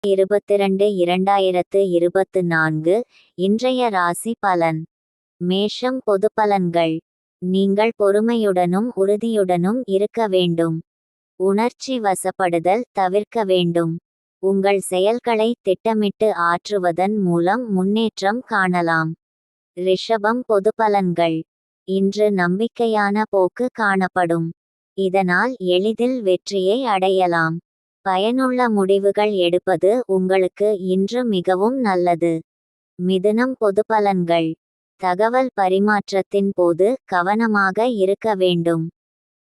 22/2024 இன்றைய ராசி பலன். மேஷம். பொதுப்பலன்கள். நீங்கள் பொறுமையுடனும் உறுதியுடனும் இருக்க வேண்டும். உணர்ச்சி வசப்படுதல் தவிர்க்க வேண்டும். உங்கள் செயல்களை திட்டமிட்டு ஆற்றுவதன் மூலம் முன்னேற்றம் காணலாம். ரிஷபம். பொதுப்பலன்கள். இன்று நம்பிக்கையான போக்கு காணப்படும். இதனால் எளிதில் வெற்றியை அடையலாம். பயனுள்ள முடிவுகள் எடுப்பது உங்களுக்கு இன்று மிகவும் நல்லது. மிதுனம். பொதுப்பலன்கள். தகவல் பரிமாற்றத்தின் போது கவனமாக இருக்க வேண்டும்.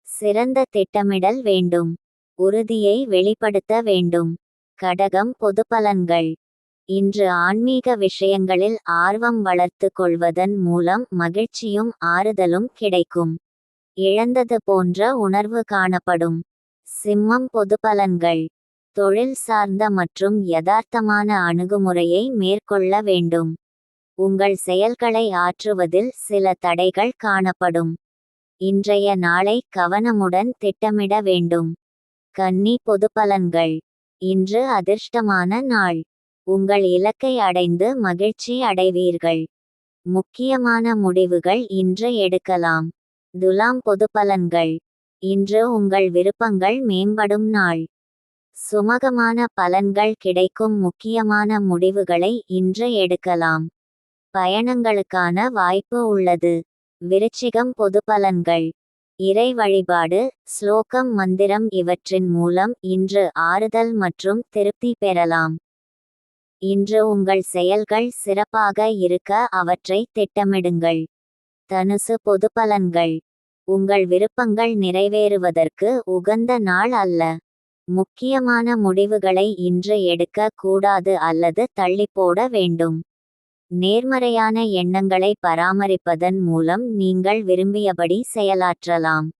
சிறந்த திட்டமிடல் வேண்டும். உறுதியை வெளிப்படுத்த வேண்டும். கடகம். பொதுப்பலன்கள். இன்று ஆன்மீக விஷயங்களில் ஆர்வம் வளர்த்து கொள்வதன் மூலம் மகிழ்ச்சியும் ஆறுதலும் கிடைக்கும். இழந்தது போன்ற உணர்வு காணப்படும். சிம்மம். பொதுப்பலன்கள். தொழில் சார்ந்த மற்றும் யதார்த்தமான அணுகுமுறையை மேற்கொள்ள வேண்டும். உங்கள் செயல்களை ஆற்றுவதில் சில தடைகள் காணப்படும். இன்றைய நாளை கவனமுடன் திட்டமிட வேண்டும். கன்னி. பொதுப்பலன்கள். இன்று அதிர்ஷ்டமான நாள். உங்கள் இலக்கை அடைந்து மகிழ்ச்சி அடைவீர்கள். முக்கியமான முடிவுகள் இன்று எடுக்கலாம். துலாம். பொதுப்பலன்கள். இன்று உங்கள் விருப்பங்கள் மேம்படும் நாள். சுமூகமான பலன்கள் கிடைக்கும். முக்கியமான முடிவுகளை இன்று எடுக்கலாம். பயணங்களுக்கான வாய்ப்பு உள்ளது. விருச்சிகம். பொதுப்பலன்கள். இறை வழிபாடு, ஸ்லோகம், மந்திரம் இவற்றின் மூலம் இன்று ஆறுதல் மற்றும் திருப்தி பெறலாம். இன்று உங்கள் செயல்கள் சிறப்பாக இருக்க அவற்றை திட்டமிடுங்கள். தனுசு. பொதுப்பலன்கள். உங்கள் விருப்பங்கள் நிறைவேறுவதற்கு உகந்த நாள் அல்ல. முக்கியமான முடிவுகளை இன்று எடுக்க கூடாது அல்லது தள்ளிப்போட வேண்டும். நேர்மறையான எண்ணங்களை பராமரிப்பதன் மூலம் நீங்கள் விரும்பியபடி செயலாற்றலாம்.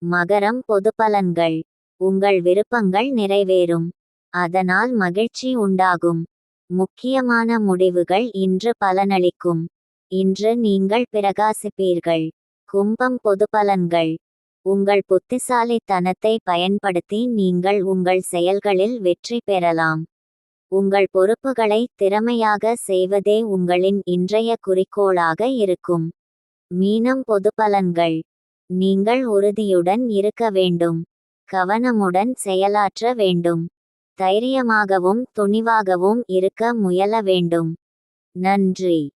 மகரம். பொதுப்பலன்கள். உங்கள் விருப்பங்கள் நிறைவேறும். அதனால் மகிழ்ச்சி உண்டாகும். முக்கியமான முடிவுகள் இன்று பலனளிக்கும். இன்று நீங்கள் பிரகாசிப்பீர்கள். கும்பம். பொதுப்பலன்கள். உங்கள் புத்திசாலித்தனத்தை பயன்படுத்தி நீங்கள் உங்கள் செயல்களில் வெற்றி பெறலாம். உங்கள் பொறுப்புகளை திறமையாக செய்வதே உங்களின் இன்றைய குறிக்கோளாக இருக்கும். மீனம். பொதுப்பலன்கள். நீங்கள் உறுதியுடன் இருக்க வேண்டும். கவனமுடன் செயலாற்ற வேண்டும். தைரியமாகவும் துணிவாகவும் இருக்க முயல வேண்டும். நன்றி.